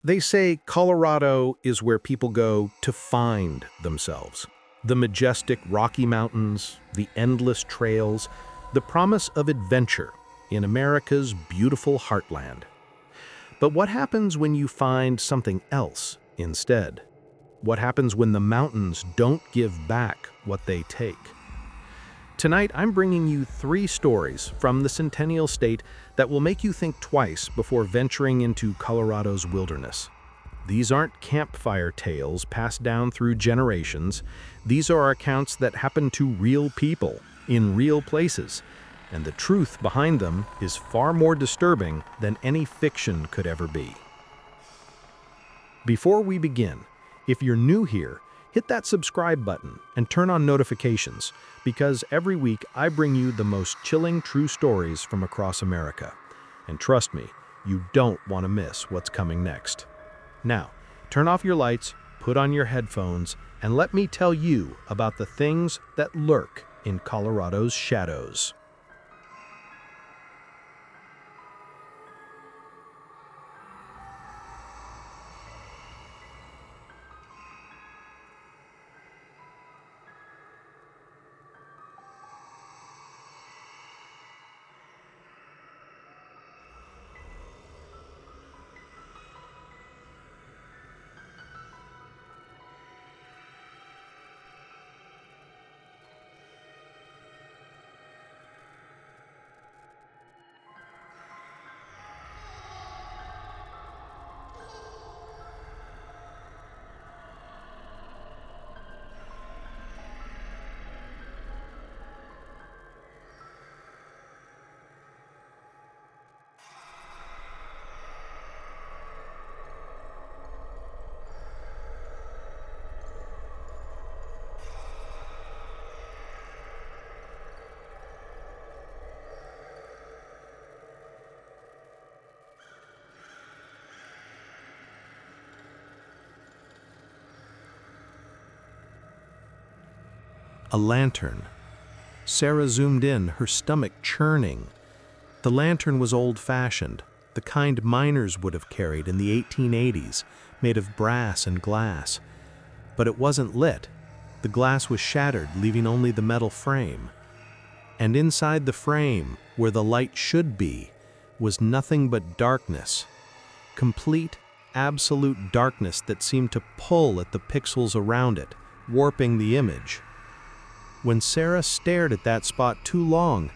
They say Colorado is where people go to find themselves. The majestic Rocky Mountains, the endless trails, the promise of adventure in America's beautiful heartland. But what happens when you find something else instead? What happens when the mountains don't give back what they take? Tonight, I'm bringing you 3 stories from the Centennial State that will make you think twice before venturing into Colorado's wilderness. These aren't campfire tales passed down through generations. These are accounts that happen to real people in real places, and the truth behind them is far more disturbing than any fiction could ever be. Before we begin, if you're new here, hit that subscribe button and turn on notifications, because every week I bring you the most chilling true stories from across America. And trust me, you don't want to miss what's coming next. Now, turn off your lights, put on your headphones, and let me tell you about the things that lurk in Colorado's shadows. A lantern. Sarah zoomed in, her stomach churning. The lantern was old-fashioned, the kind miners would have carried in the 1880s, made of brass and glass. But it wasn't lit. The glass was shattered, leaving only the metal frame. And inside the frame, where the light should be, was nothing but darkness. Complete, absolute darkness that seemed to pull at the pixels around it, warping the image. When Sarah stared at that spot too long,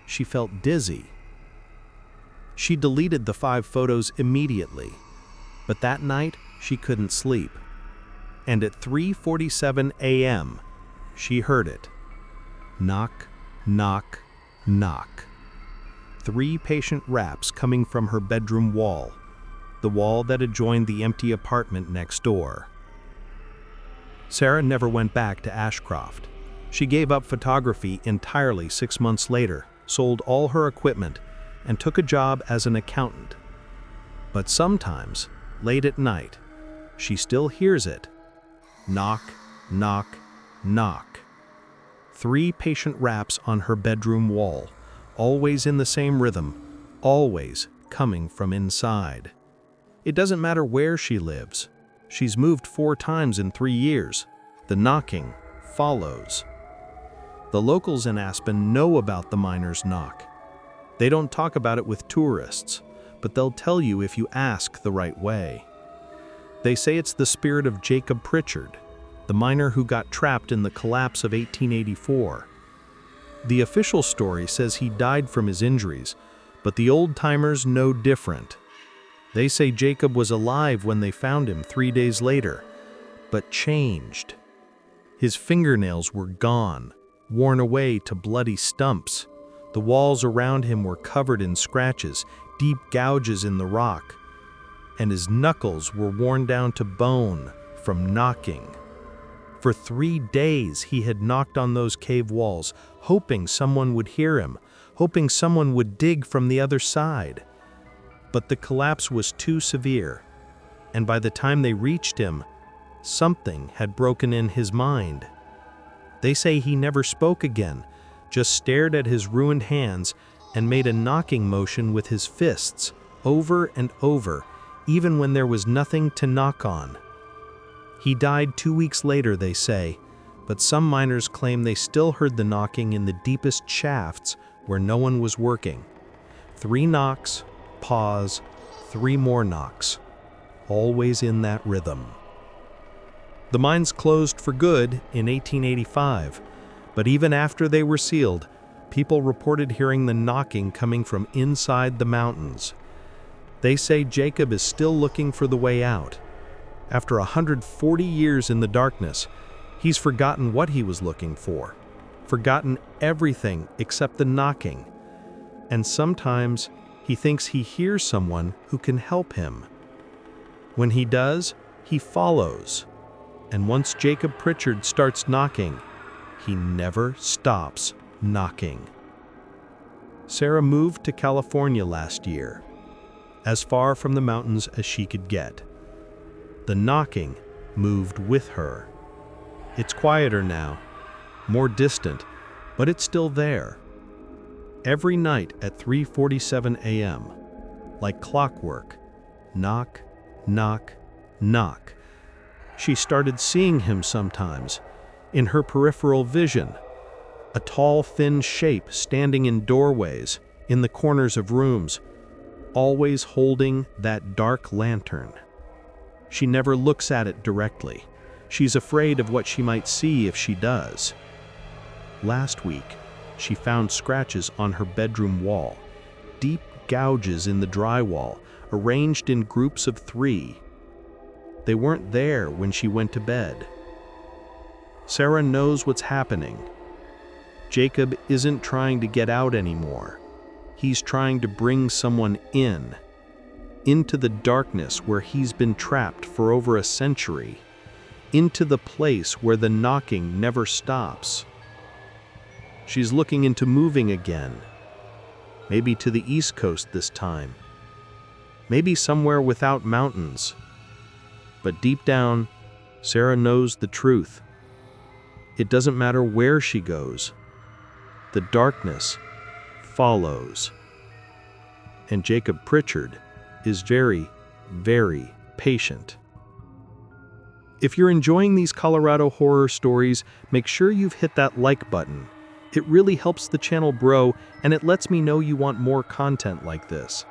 she felt dizzy. She deleted the 5 photos immediately, but that night she couldn't sleep. And at 3:47 a.m., she heard it. Knock, knock, knock. 3 patient raps coming from her bedroom wall, the wall that adjoined the empty apartment next door. Sarah never went back to Ashcroft. She gave up photography entirely 6 months later, sold all her equipment, and took a job as an accountant. But sometimes, late at night, she still hears it. Knock, knock, knock. 3 patient raps on her bedroom wall, always in the same rhythm, always coming from inside. It doesn't matter where she lives. She's moved 4 times in 3 years. The knocking follows. The locals in Aspen know about the miner's knock. They don't talk about it with tourists, but they'll tell you if you ask the right way. They say it's the spirit of Jacob Pritchard, the miner who got trapped in the collapse of 1884. The official story says he died from his injuries, but the old-timers know different. They say Jacob was alive when they found him 3 days later, but changed. His fingernails were gone, worn away to bloody stumps. The walls around him were covered in scratches, deep gouges in the rock, and his knuckles were worn down to bone from knocking. For 3 days he had knocked on those cave walls, hoping someone would hear him, hoping someone would dig from the other side. But the collapse was too severe, and by the time they reached him, something had broken in his mind. They say he never spoke again, just stared at his ruined hands and made a knocking motion with his fists over and over, even when there was nothing to knock on. He died 2 weeks later, they say, but some miners claim they still heard the knocking in the deepest shafts where no one was working. 3 knocks, pause, 3 more knocks, always in that rhythm. The mines closed for good in 1885, but even after they were sealed, people reported hearing the knocking coming from inside the mountains. They say Jacob is still looking for the way out. After 140 years in the darkness, he's forgotten what he was looking for, forgotten everything except the knocking. And sometimes he thinks he hears someone who can help him. When he does, he follows. And once Jacob Pritchard starts knocking, he never stops knocking. Sarah moved to California last year, as far from the mountains as she could get. The knocking moved with her. It's quieter now, more distant, but it's still there. Every night at 3:47 a.m., like clockwork, knock, knock, knock. She started seeing him sometimes, in her peripheral vision, a tall, thin shape standing in doorways, in the corners of rooms, always holding that dark lantern. She never looks at it directly. She's afraid of what she might see if she does. Last week, she found scratches on her bedroom wall, deep gouges in the drywall, arranged in groups of 3. They weren't there when she went to bed. Sarah knows what's happening. Jacob isn't trying to get out anymore. He's trying to bring someone into the darkness where he's been trapped for over a century, into the place where the knocking never stops. She's looking into moving again, maybe to the East Coast this time, maybe somewhere without mountains. But deep down, Sarah knows the truth. It doesn't matter where she goes. The darkness follows. And Jacob Pritchard is very, very patient. If you're enjoying these Colorado horror stories, make sure you've hit that like button. It really helps the channel grow, and it lets me know you want more content like this.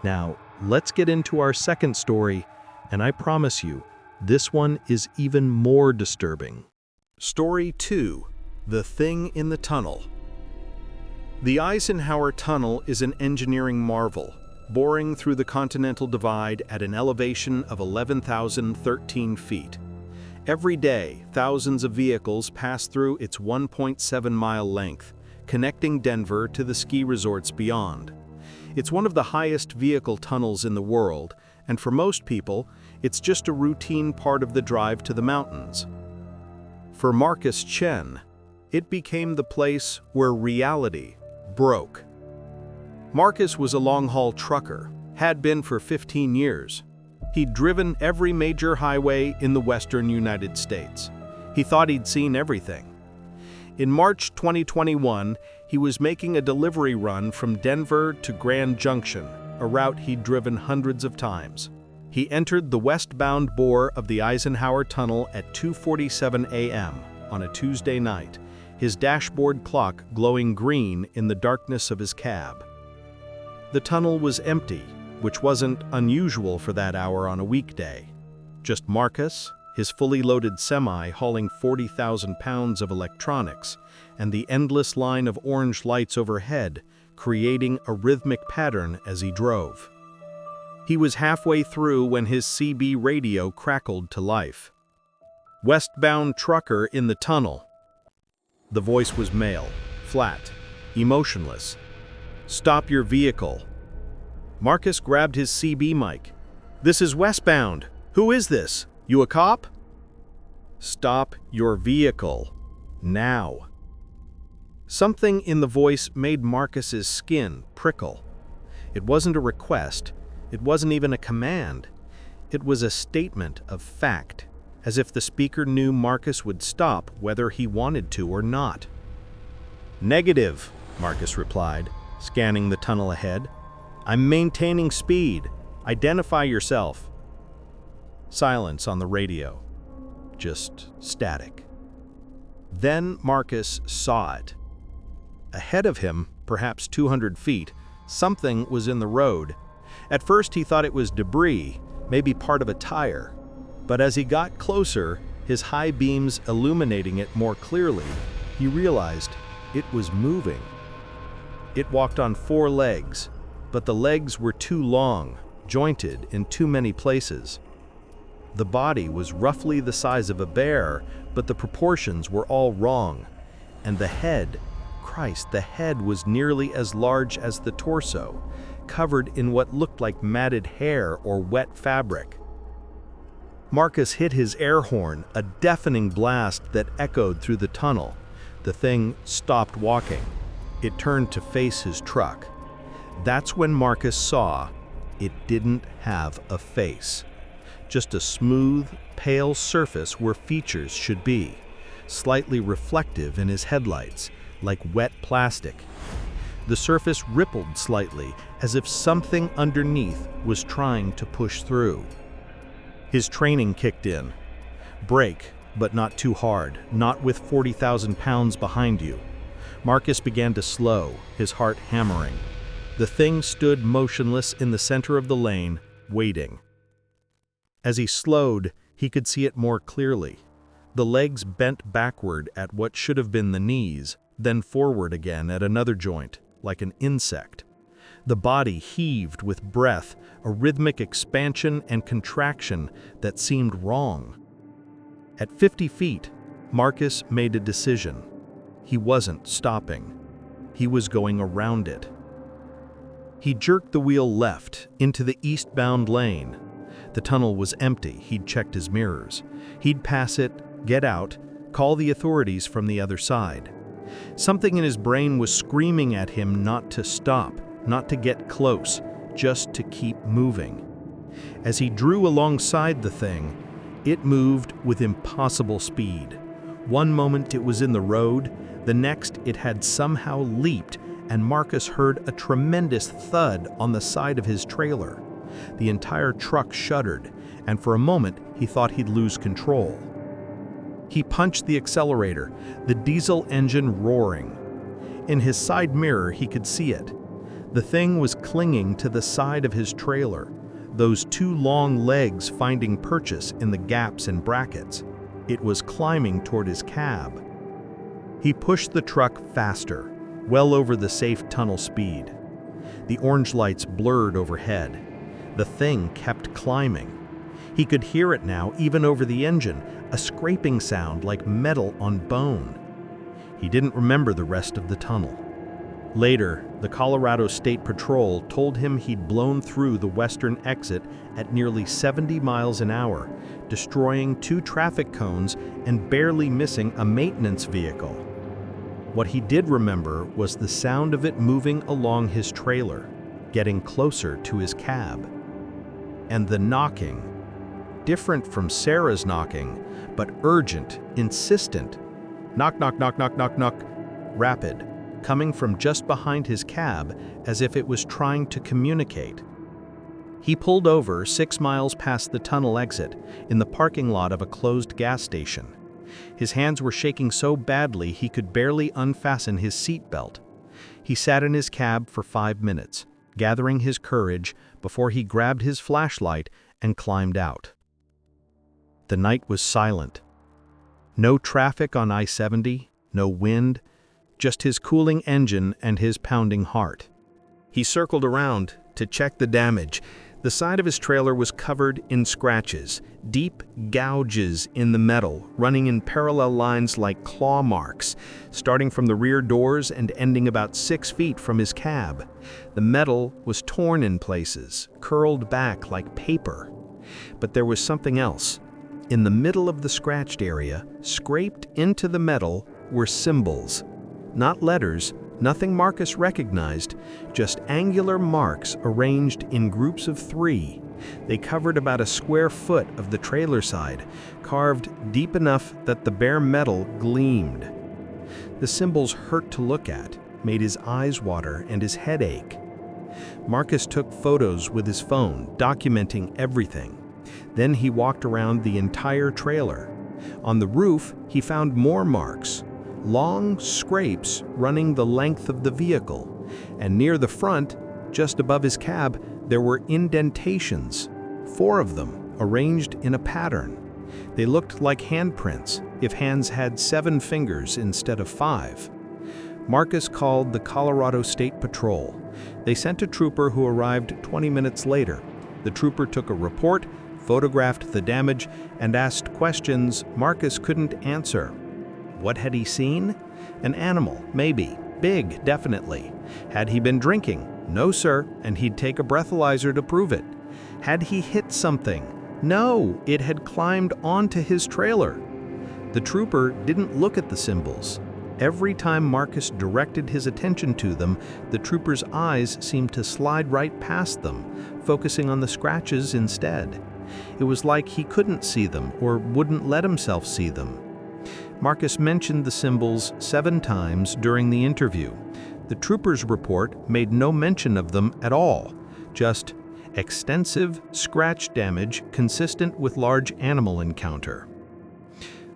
Now, let's get into our second story, and I promise you, this one is even more disturbing. Story 2: The Thing in the Tunnel. The Eisenhower Tunnel is an engineering marvel, boring through the Continental Divide at an elevation of 11,013 feet. Every day, thousands of vehicles pass through its 1.7-mile length, connecting Denver to the ski resorts beyond. It's one of the highest vehicle tunnels in the world, and for most people, it's just a routine part of the drive to the mountains. For Marcus Chen, it became the place where reality broke. Marcus was a long-haul trucker, had been for 15 years. He'd driven every major highway in the western United States. He thought he'd seen everything. In March 2021, he was making a delivery run from Denver to Grand Junction, a route he'd driven hundreds of times. He entered the westbound bore of the Eisenhower Tunnel at 2:47 a.m. on a Tuesday night, his dashboard clock glowing green in the darkness of his cab. The tunnel was empty, which wasn't unusual for that hour on a weekday. Just Marcus, his fully loaded semi hauling 40,000 pounds of electronics, and the endless line of orange lights overhead, creating a rhythmic pattern as he drove. He was halfway through when his CB radio crackled to life. "Westbound trucker in the tunnel." The voice was male, flat, emotionless. "Stop your vehicle." Marcus grabbed his CB mic. "This is westbound. Who is this? You a cop?" "Stop your vehicle. Now." Something in the voice made Marcus's skin prickle. It wasn't a request. It wasn't even a command. It was a statement of fact, as if the speaker knew Marcus would stop whether he wanted to or not. "Negative," Marcus replied, scanning the tunnel ahead. "I'm maintaining speed. Identify yourself." Silence on the radio. Just static. Then Marcus saw it. Ahead of him, perhaps 200 feet, something was in the road. At first he thought it was debris, maybe part of a tire. But as he got closer, his high beams illuminating it more clearly, he realized it was moving. It walked on 4 legs, but the legs were too long, jointed in too many places. The body was roughly the size of a bear, but the proportions were all wrong. And the head, Christ, the head was nearly as large as the torso, covered in what looked like matted hair or wet fabric. Marcus hit his air horn, a deafening blast that echoed through the tunnel. The thing stopped walking. It turned to face his truck. That's when Marcus saw it didn't have a face. Just a smooth, pale surface where features should be, slightly reflective in his headlights, like wet plastic. The surface rippled slightly, as if something underneath was trying to push through. His training kicked in. Brake, but not too hard, not with 40,000 pounds behind you. Marcus began to slow, his heart hammering. The thing stood motionless in the center of the lane, waiting. As he slowed, he could see it more clearly. The legs bent backward at what should have been the knees, then forward again at another joint, like an insect. The body heaved with breath, a rhythmic expansion and contraction that seemed wrong. At 50 feet, Marcus made a decision. He wasn't stopping. He was going around it. He jerked the wheel left into the eastbound lane. The tunnel was empty. He'd checked his mirrors. He'd pass it, get out, call the authorities from the other side. Something in his brain was screaming at him not to stop, not to get close, just to keep moving. As he drew alongside the thing, it moved with impossible speed. One moment it was in the road, the next it had somehow leaped, and Marcus heard a tremendous thud on the side of his trailer. The entire truck shuddered, and for a moment he thought he'd lose control. He punched the accelerator, the diesel engine roaring. In his side mirror he could see it. The thing was clinging to the side of his trailer, those 2 long legs finding purchase in the gaps and brackets. It was climbing toward his cab. He pushed the truck faster, well over the safe tunnel speed. The orange lights blurred overhead. The thing kept climbing. He could hear it now, even over the engine, a scraping sound like metal on bone. He didn't remember the rest of the tunnel. Later, the Colorado State Patrol told him he'd blown through the western exit at nearly 70 miles an hour, destroying 2 traffic cones and barely missing a maintenance vehicle. What he did remember was the sound of it moving along his trailer, getting closer to his cab. And the knocking, different from Sarah's knocking, but urgent, insistent. Knock, knock, knock, knock, knock, knock, rapid, coming from just behind his cab as if it was trying to communicate. He pulled over 6 miles past the tunnel exit in the parking lot of a closed gas station. His hands were shaking so badly he could barely unfasten his seatbelt. He sat in his cab for 5 minutes, gathering his courage before he grabbed his flashlight and climbed out. The night was silent. No traffic on I-70, no wind, just his cooling engine and his pounding heart. He circled around to check the damage. The side of his trailer was covered in scratches, deep gouges in the metal, running in parallel lines like claw marks, starting from the rear doors and ending about 6 feet from his cab. The metal was torn in places, curled back like paper. But there was something else. In the middle of the scratched area, scraped into the metal, were symbols. Not letters, nothing Marcus recognized, just angular marks arranged in groups of 3. They covered about a square foot of the trailer side, carved deep enough that the bare metal gleamed. The symbols hurt to look at, made his eyes water and his head ache. Marcus took photos with his phone, documenting everything. Then he walked around the entire trailer. On the roof, he found more marks, long scrapes running the length of the vehicle, and near the front, just above his cab, there were indentations, 4 of them arranged in a pattern. They looked like handprints, if hands had 7 fingers instead of 5. Marcus called the Colorado State Patrol. They sent a trooper who arrived 20 minutes later. The trooper took a report, photographed the damage, and asked questions Marcus couldn't answer. What had he seen? An animal, maybe. Big, definitely. Had he been drinking? No, sir, and he'd take a breathalyzer to prove it. Had he hit something? No, it had climbed onto his trailer. The trooper didn't look at the symbols. Every time Marcus directed his attention to them, the trooper's eyes seemed to slide right past them, focusing on the scratches instead. It was like he couldn't see them or wouldn't let himself see them. Marcus mentioned the symbols 7 times during the interview. The trooper's report made no mention of them at all, just extensive scratch damage consistent with large animal encounter.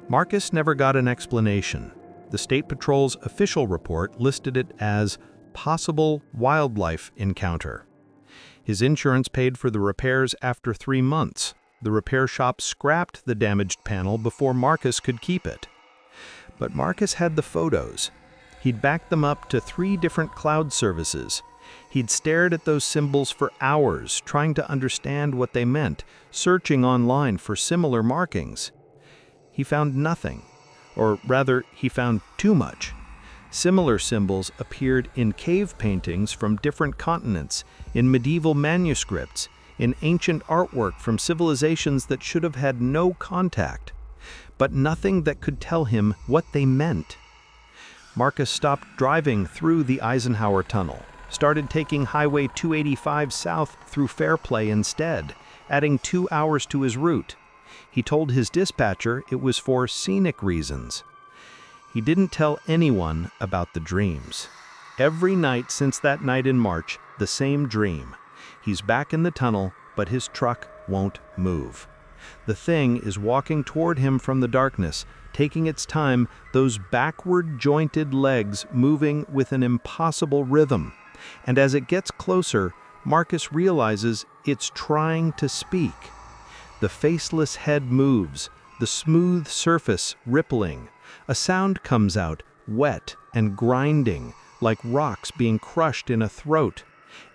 Marcus never got an explanation. The State Patrol's official report listed it as possible wildlife encounter. His insurance paid for the repairs after 3 months. The repair shop scrapped the damaged panel before Marcus could keep it. But Marcus had the photos. He'd backed them up to 3 different cloud services. He'd stared at those symbols for hours, trying to understand what they meant, searching online for similar markings. He found nothing, or rather, he found too much. Similar symbols appeared in cave paintings from different continents, in medieval manuscripts, in ancient artwork from civilizations that should have had no contact, but nothing that could tell him what they meant. Marcus stopped driving through the Eisenhower Tunnel, started taking Highway 285 south through Fairplay instead, adding 2 hours to his route. He told his dispatcher it was for scenic reasons. He didn't tell anyone about the dreams. Every night since that night in March, the same dream. He's back in the tunnel, but his truck won't move. The thing is walking toward him from the darkness, taking its time, those backward-jointed legs moving with an impossible rhythm. And as it gets closer, Marcus realizes it's trying to speak. The faceless head moves, the smooth surface rippling. A sound comes out, wet and grinding, like rocks being crushed in a throat.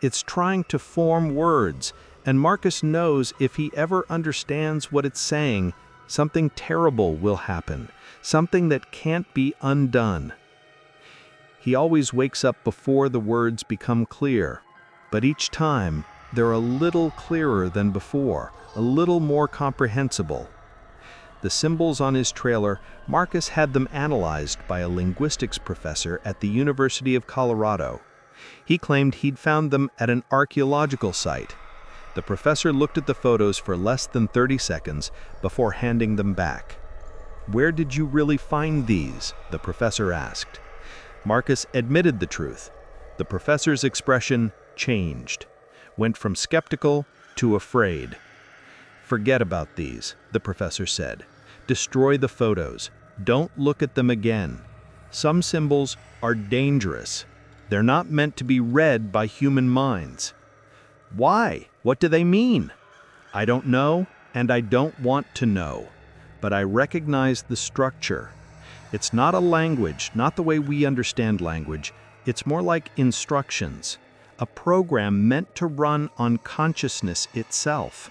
It's trying to form words, and Marcus knows if he ever understands what it's saying, something terrible will happen, something that can't be undone. He always wakes up before the words become clear, but each time they're a little clearer than before, a little more comprehensible. The symbols on his trailer, Marcus had them analyzed by a linguistics professor at the University of Colorado. He claimed he'd found them at an archaeological site. The professor looked at the photos for less than 30 seconds before handing them back. "Where did you really find these?" the professor asked. Marcus admitted the truth. The professor's expression changed, went from skeptical to afraid. "Forget about these," the professor said. "Destroy the photos. Don't look at them again. Some symbols are dangerous. They're not meant to be read by human minds." "Why? What do they mean?" "I don't know, and I don't want to know. But I recognize the structure. It's not a language, not the way we understand language. It's more like instructions, a program meant to run on consciousness itself.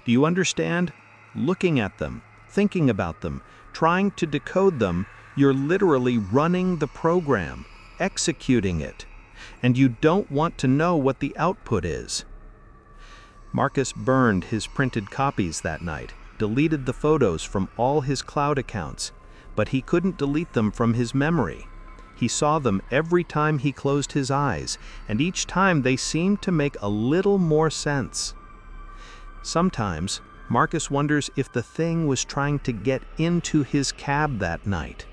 Do you understand? Looking at them, thinking about them, trying to decode them, you're literally running the program, executing it. And you don't want to know what the output is." Marcus burned his printed copies that night, deleted the photos from all his cloud accounts, but he couldn't delete them from his memory. He saw them every time he closed his eyes, and each time they seemed to make a little more sense. Sometimes, Marcus wonders if the thing was trying to get into his cab that night.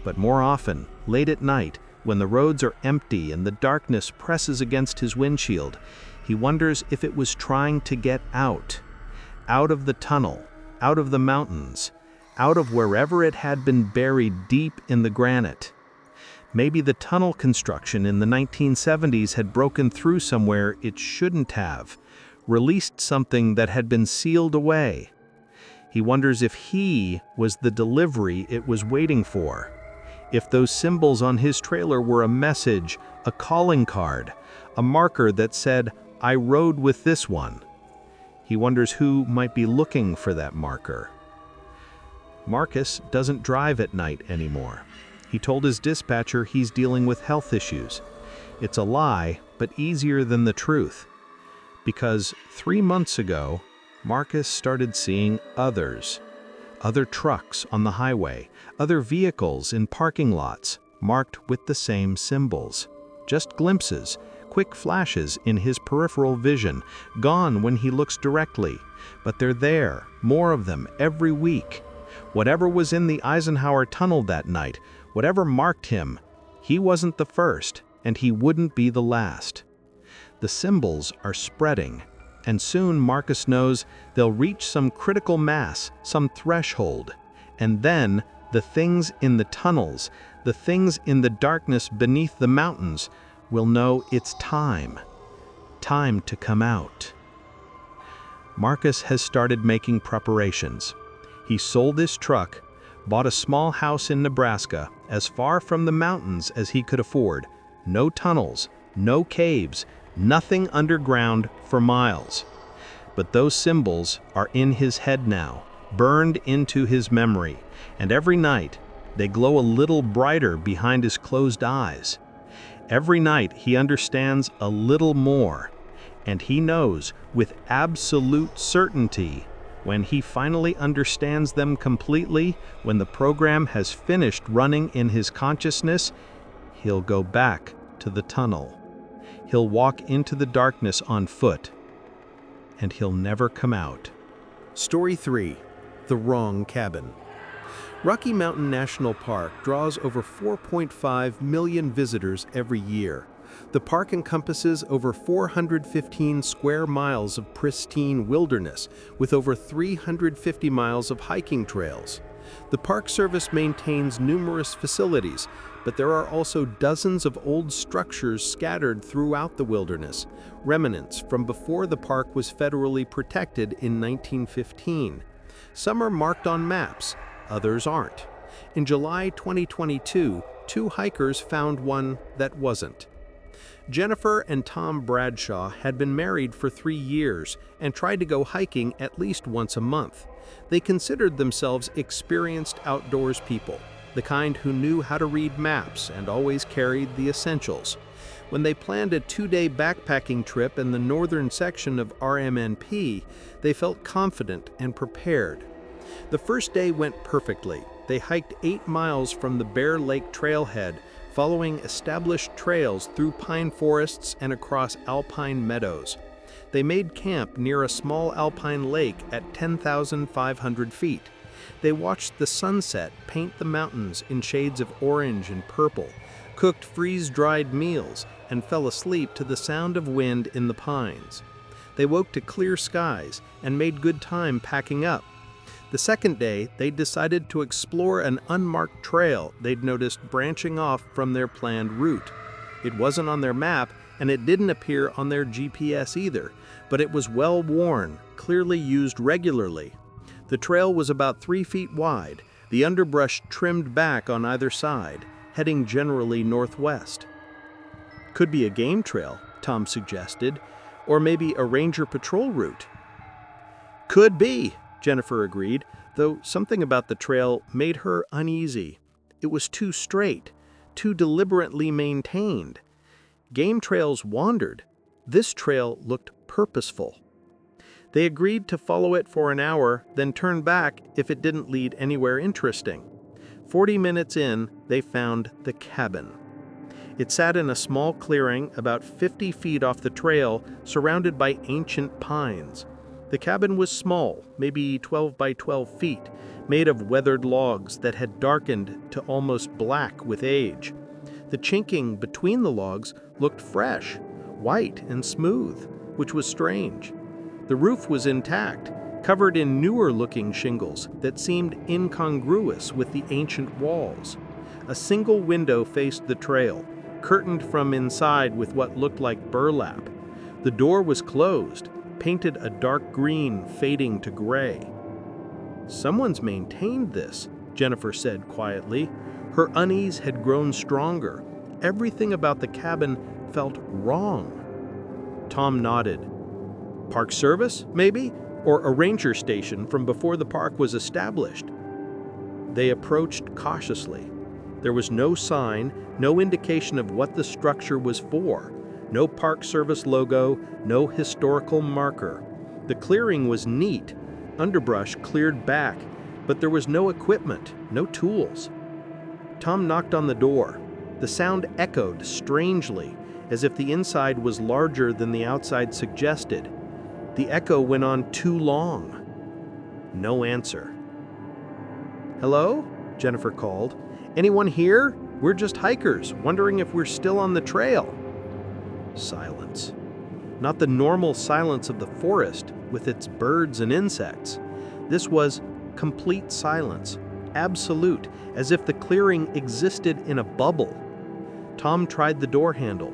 But more often, late at night, When the roads are empty and the darkness presses against his windshield, he wonders if it was trying to get out of the tunnel, out of the mountains, out of wherever it had been buried deep in the granite. Maybe the tunnel construction in the 1970s had broken through somewhere it shouldn't have, released something that had been sealed away. He wonders if he was the delivery it was waiting for, if those symbols on his trailer were a message, a calling card, a marker that said, "I rode with this one." He wonders who might be looking for that marker. Marcus doesn't drive at night anymore. He told his dispatcher he's dealing with health issues. It's a lie, but easier than the truth. Because 3 months ago, Marcus started seeing other trucks on the highway, other vehicles in parking lots, marked with the same symbols. Just glimpses, quick flashes in his peripheral vision, gone when he looks directly. But they're there, more of them, every week. Whatever was in the Eisenhower Tunnel that night, whatever marked him, he wasn't the first, and he wouldn't be the last. The symbols are spreading, and soon Marcus knows they'll reach some critical mass, some threshold. And then the things in the tunnels, the things in the darkness beneath the mountains, will know it's time to come out. Marcus has started making preparations. He sold his truck, bought a small house in Nebraska, as far from the mountains as he could afford. No tunnels, no caves, nothing underground for miles. But those symbols are in his head now, burned into his memory, and every night they glow a little brighter behind his closed eyes. Every night he understands a little more, and he knows with absolute certainty, when he finally understands them completely, when the program has finished running in his consciousness, he'll go back to the tunnel. He'll walk into the darkness on foot, and he'll never come out. Story 3. The Wrong Cabin. Rocky Mountain National Park draws over 4.5 million visitors every year. The park encompasses over 415 square miles of pristine wilderness, with over 350 miles of hiking trails. The Park Service maintains numerous facilities, but there are also dozens of old structures scattered throughout the wilderness, remnants from before the park was federally protected in 1915. Some are marked on maps, others aren't. In July 2022, 2 hikers found one that wasn't. Jennifer and Tom Bradshaw had been married for 3 years and tried to go hiking at least once a month. They considered themselves experienced outdoors people, the kind who knew how to read maps and always carried the essentials. When they planned a 2-day backpacking trip in the northern section of RMNP, they felt confident and prepared. The first day went perfectly. They hiked 8 miles from the Bear Lake trailhead, following established trails through pine forests and across alpine meadows. They made camp near a small alpine lake at 10,500 feet. They watched the sunset paint the mountains in shades of orange and purple, cooked freeze-dried meals, and fell asleep to the sound of wind in the pines. They woke to clear skies and made good time packing up. The second day, they decided to explore an unmarked trail they'd noticed branching off from their planned route. It wasn't on their map, and it didn't appear on their GPS either, but it was well worn, clearly used regularly. The trail was about 3 feet wide, the underbrush trimmed back on either side, heading generally northwest. "Could be a game trail," Tom suggested, "or maybe a ranger patrol route." "Could be," Jennifer agreed, though something about the trail made her uneasy. It was too straight, too deliberately maintained. Game trails wandered. This trail looked purposeful. They agreed to follow it for an hour, then turn back if it didn't lead anywhere interesting. 40 minutes in, they found the cabin. It sat in a small clearing about 50 feet off the trail, surrounded by ancient pines. The cabin was small, maybe 12 by 12 feet, made of weathered logs that had darkened to almost black with age. The chinking between the logs looked fresh, white and smooth, which was strange. The roof was intact, covered in newer-looking shingles that seemed incongruous with the ancient walls. A single window faced the trail, curtained from inside with what looked like burlap. The door was closed, painted a dark green fading to gray. "Someone's maintained this," Jennifer said quietly. Her unease had grown stronger. Everything about the cabin felt wrong. Tom nodded. "Park Service, maybe? Or a ranger station from before the park was established?" They approached cautiously. There was no sign, no indication of what the structure was for. No Park Service logo, no historical marker. The clearing was neat, underbrush cleared back, but there was no equipment, no tools. Tom knocked on the door. The sound echoed strangely, as if the inside was larger than the outside suggested. The echo went on too long. No answer. "Hello?" Jennifer called. "Anyone here? We're just hikers, wondering if we're still on the trail." Silence. Not the normal silence of the forest with its birds and insects. This was complete silence, absolute, as if the clearing existed in a bubble. Tom tried the door handle.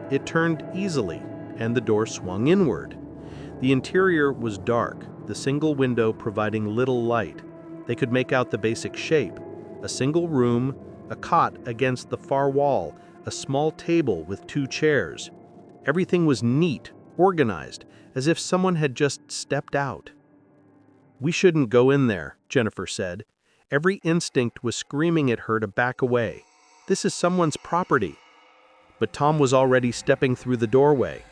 It turned easily, and the door swung inward. The interior was dark, the single window providing little light. They could make out the basic shape: a single room, a cot against the far wall, a small table with 2 chairs. Everything was neat, organized, as if someone had just stepped out. "We shouldn't go in there," Jennifer said. Every instinct was screaming at her to back away. "This is someone's property." But Tom was already stepping through the doorway.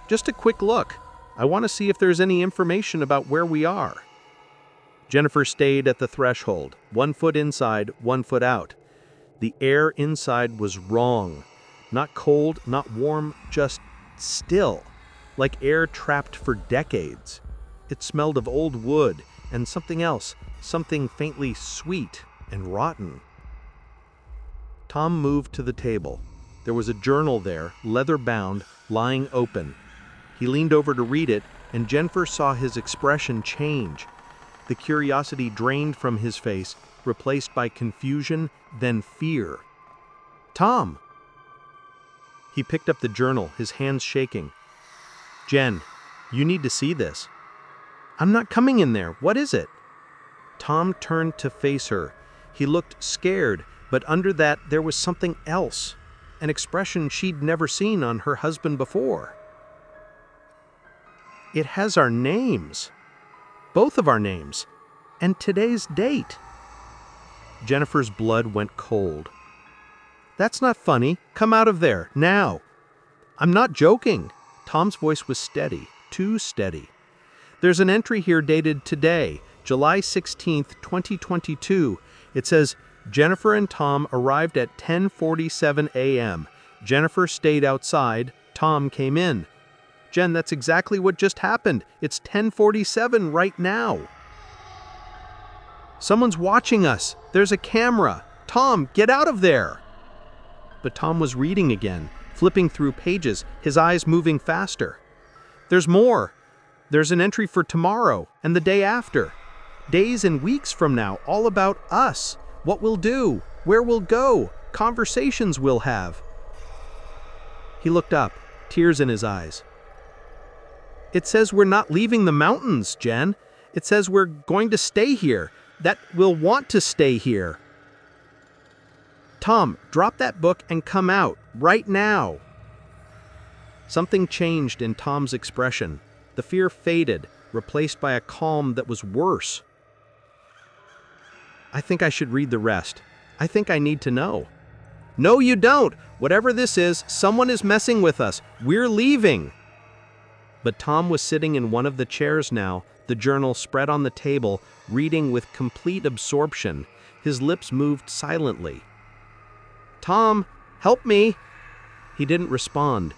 "Just a quick look. I want to see if there's any information about where we are." Jennifer stayed at the threshold, 1 foot inside, 1 foot out. The air inside was wrong. Not cold, not warm, just still, like air trapped for decades. It smelled of old wood and something else, something faintly sweet and rotten. Tom moved to the table. There was a journal there, leather-bound, lying open. He leaned over to read it, and Jennifer saw his expression change. The curiosity drained from his face, replaced by confusion, then fear. "Tom!" He picked up the journal, his hands shaking. "Jen, you need to see this." "I'm not coming in there. What is it?" Tom turned to face her. He looked scared, but under that there was something else, an expression she'd never seen on her husband before. "It has our names. Both of our names. And today's date." Jennifer's blood went cold. "That's not funny. Come out of there, now." "I'm not joking." Tom's voice was steady, too steady. "There's an entry here dated today, July 16th, 2022. It says, Jennifer and Tom arrived at 10:47 a.m. Jennifer stayed outside. Tom came in." "Jen, that's exactly what just happened. It's 10:47 right now." "Someone's watching us. There's a camera. Tom, get out of there." But Tom was reading again, flipping through pages, his eyes moving faster. "There's more. There's an entry for tomorrow and the day after. Days and weeks from now, all about us. What we'll do, where we'll go, conversations we'll have." He looked up, tears in his eyes. "It says we're not leaving the mountains, Jen. It says we're going to stay here, that we'll want to stay here." "Tom, drop that book and come out, right now." Something changed in Tom's expression. The fear faded, replaced by a calm that was worse. "I think I should read the rest. I think I need to know." "No, you don't. Whatever this is, someone is messing with us. We're leaving." But Tom was sitting in one of the chairs now, the journal spread on the table, reading with complete absorption. His lips moved silently. "Tom, help me!" He didn't respond.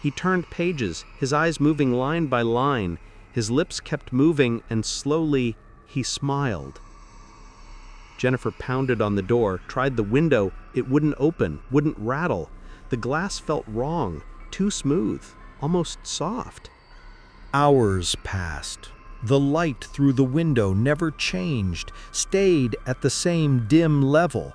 He turned pages, his eyes moving line by line. His lips kept moving, and slowly he smiled. Jennifer pounded on the door, tried the window. It wouldn't open, wouldn't rattle. The glass felt wrong, too smooth, almost soft. Hours passed. The light through the window never changed, stayed at the same dim level.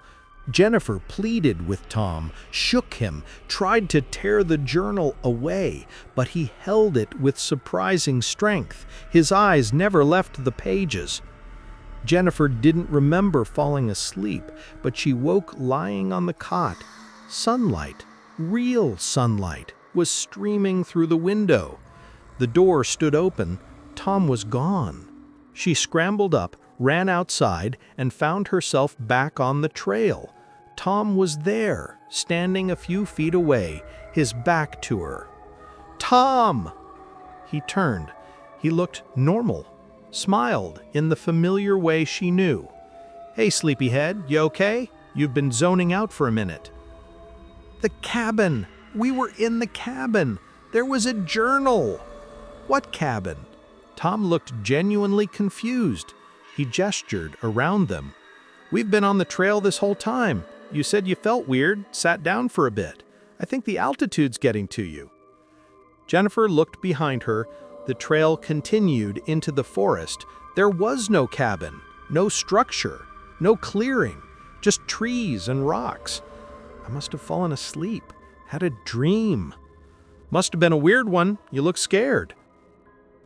Jennifer pleaded with Tom, shook him, tried to tear the journal away, but he held it with surprising strength. His eyes never left the pages. Jennifer didn't remember falling asleep, but she woke lying on the cot. Sunlight, real sunlight, was streaming through the window. The door stood open. Tom was gone. She scrambled up, ran outside, and found herself back on the trail. Tom was there, standing a few feet away, his back to her. "Tom!" He turned. He looked normal, smiled in the familiar way she knew. "Hey, sleepyhead, you okay? You've been zoning out for a minute." "The cabin! We were in the cabin! There was a journal!" "What cabin?" Tom looked genuinely confused. He gestured around them. "We've been on the trail this whole time. You said you felt weird, sat down for a bit. I think the altitude's getting to you." Jennifer looked behind her. The trail continued into the forest. There was no cabin, no structure, no clearing, just trees and rocks. "I must have fallen asleep, had a dream." "Must have been a weird one. You look scared."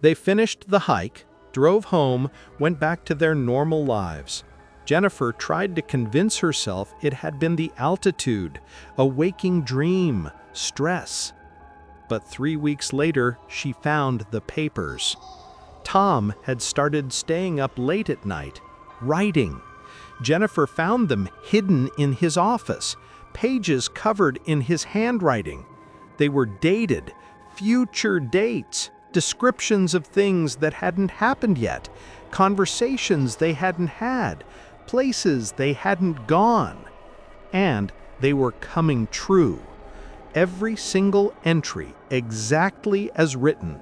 They finished the hike, drove home, went back to their normal lives. Jennifer tried to convince herself it had been the altitude, a waking dream, stress. But 3 weeks later, she found the papers. Tom had started staying up late at night, writing. Jennifer found them hidden in his office, pages covered in his handwriting. They were dated, future dates, descriptions of things that hadn't happened yet, conversations they hadn't had, places they hadn't gone. And they were coming true. Every single entry exactly as written.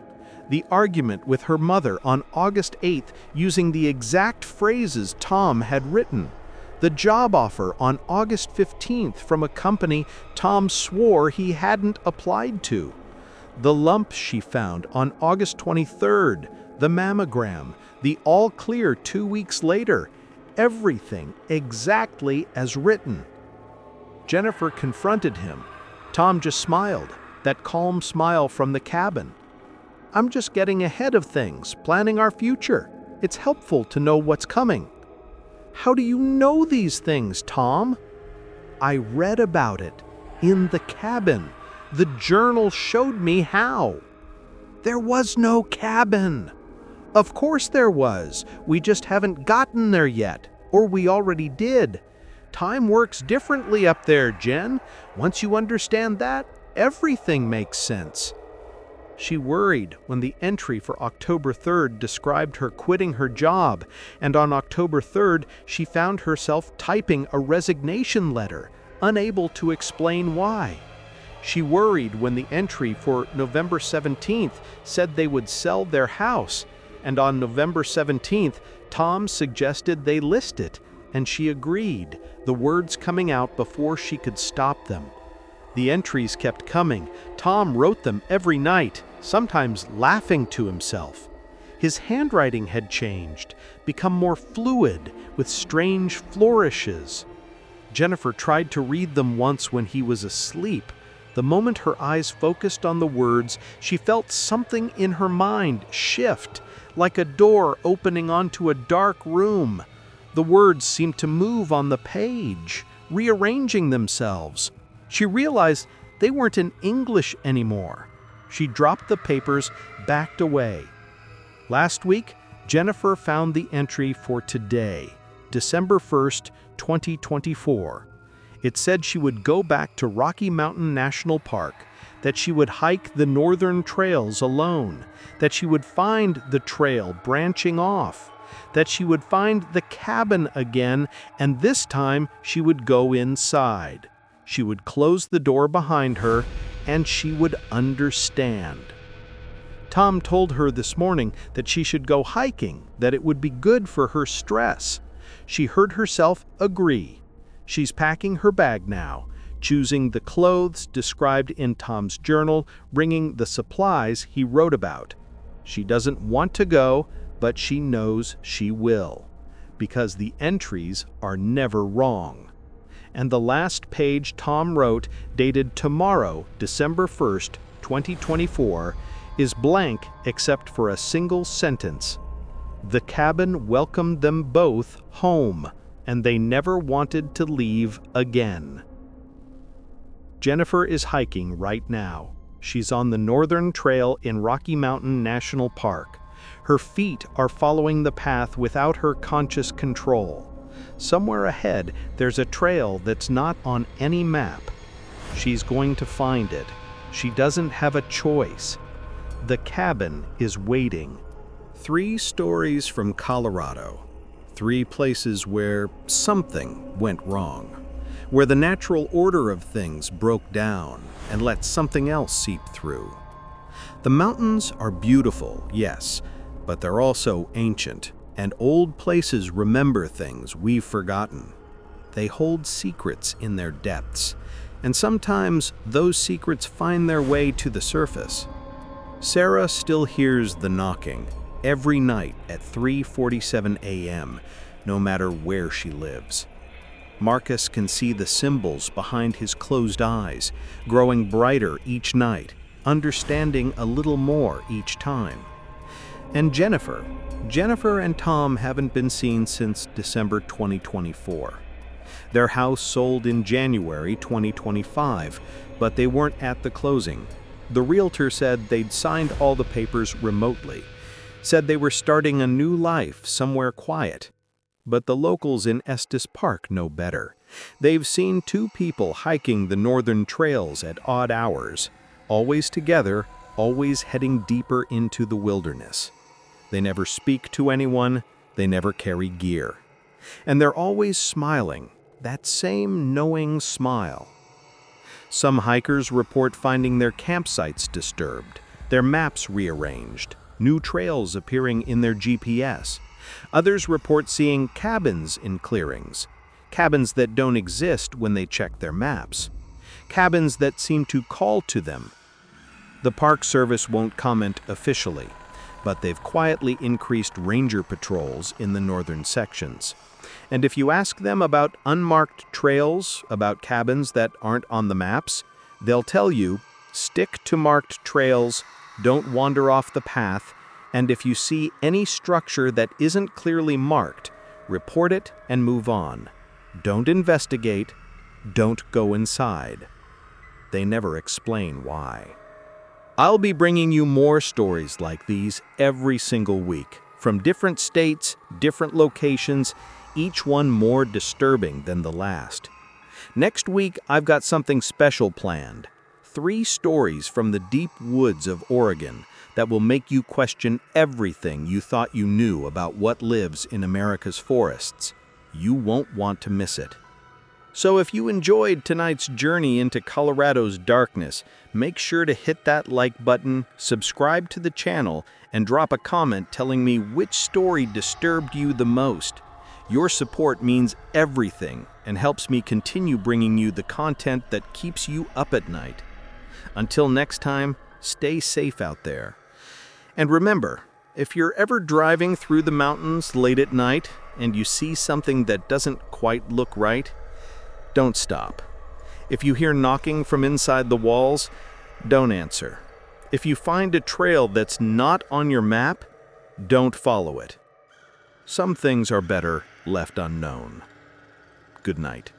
The argument with her mother on August 8th using the exact phrases Tom had written. The job offer on August 15th from a company Tom swore he hadn't applied to. The lump she found on August 23rd, the mammogram, the all clear 2 weeks later. Everything exactly as written. Jennifer confronted him. Tom just smiled, that calm smile from the cabin. "I'm just getting ahead of things, planning our future. It's helpful to know what's coming." "How do you know these things, Tom?" "I read about it in the cabin. The journal showed me how." "There was no cabin." "Of course there was. We just haven't gotten there yet, or we already did. Time works differently up there, Jen. Once you understand that, everything makes sense." She worried when the entry for October 3rd described her quitting her job, and on October 3rd she found herself typing a resignation letter, unable to explain why. She worried when the entry for November 17th said they would sell their house, and on November 17th, Tom suggested they list it, and she agreed, the words coming out before she could stop them. The entries kept coming. Tom wrote them every night, sometimes laughing to himself. His handwriting had changed, become more fluid, with strange flourishes. Jennifer tried to read them once when he was asleep. The moment her eyes focused on the words, she felt something in her mind shift, like a door opening onto a dark room. The words seemed to move on the page, rearranging themselves. She realized they weren't in English anymore. She dropped the papers, backed away. Last week, Jennifer found the entry for today, December 1st, 2024. It said she would go back to Rocky Mountain National Park, that she would hike the northern trails alone, that she would find the trail branching off, that she would find the cabin again, and this time she would go inside. She would close the door behind her, and she would understand. Tom told her this morning that she should go hiking, that it would be good for her stress. She heard herself agree. She's packing her bag now, choosing the clothes described in Tom's journal, bringing the supplies he wrote about. She doesn't want to go, but she knows she will, because the entries are never wrong. And the last page Tom wrote, dated tomorrow, December 1st, 2024, is blank except for a single sentence. The cabin welcomed them both home, and they never wanted to leave again. Jennifer is hiking right now. She's on the Northern Trail in Rocky Mountain National Park. Her feet are following the path without her conscious control. Somewhere ahead, there's a trail that's not on any map. She's going to find it. She doesn't have a choice. The cabin is waiting. 3 stories from Colorado. 3 places where something went wrong, where the natural order of things broke down and let something else seep through. The mountains are beautiful, yes, but they're also ancient, and old places remember things we've forgotten. They hold secrets in their depths, and sometimes those secrets find their way to the surface. Sarah still hears the knocking every night at 3:47 a.m., no matter where she lives. Marcus can see the symbols behind his closed eyes, growing brighter each night, understanding a little more each time. And Jennifer and Tom haven't been seen since December 2024. Their house sold in January 2025, but they weren't at the closing. The realtor said they'd signed all the papers remotely, said they were starting a new life somewhere quiet. But the locals in Estes Park know better. They've seen 2 people hiking the northern trails at odd hours, always together, always heading deeper into the wilderness. They never speak to anyone, they never carry gear. And they're always smiling, that same knowing smile. Some hikers report finding their campsites disturbed, their maps rearranged, new trails appearing in their GPS. Others report seeing cabins in clearings, cabins that don't exist when they check their maps, cabins that seem to call to them. The Park Service won't comment officially, but they've quietly increased ranger patrols in the northern sections. And if you ask them about unmarked trails, about cabins that aren't on the maps, they'll tell you, stick to marked trails, don't wander off the path, and if you see any structure that isn't clearly marked, report it and move on. Don't investigate, don't go inside. They never explain why. I'll be bringing you more stories like these every single week, from different states, different locations, each one more disturbing than the last. Next week, I've got something special planned. 3 stories from the deep woods of Oregon that will make you question everything you thought you knew about what lives in America's forests. You won't want to miss it. So if you enjoyed tonight's journey into Colorado's darkness, make sure to hit that like button, subscribe to the channel, and drop a comment telling me which story disturbed you the most. Your support means everything and helps me continue bringing you the content that keeps you up at night. Until next time, stay safe out there. And remember, if you're ever driving through the mountains late at night and you see something that doesn't quite look right, don't stop. If you hear knocking from inside the walls, don't answer. If you find a trail that's not on your map, don't follow it. Some things are better left unknown. Good night.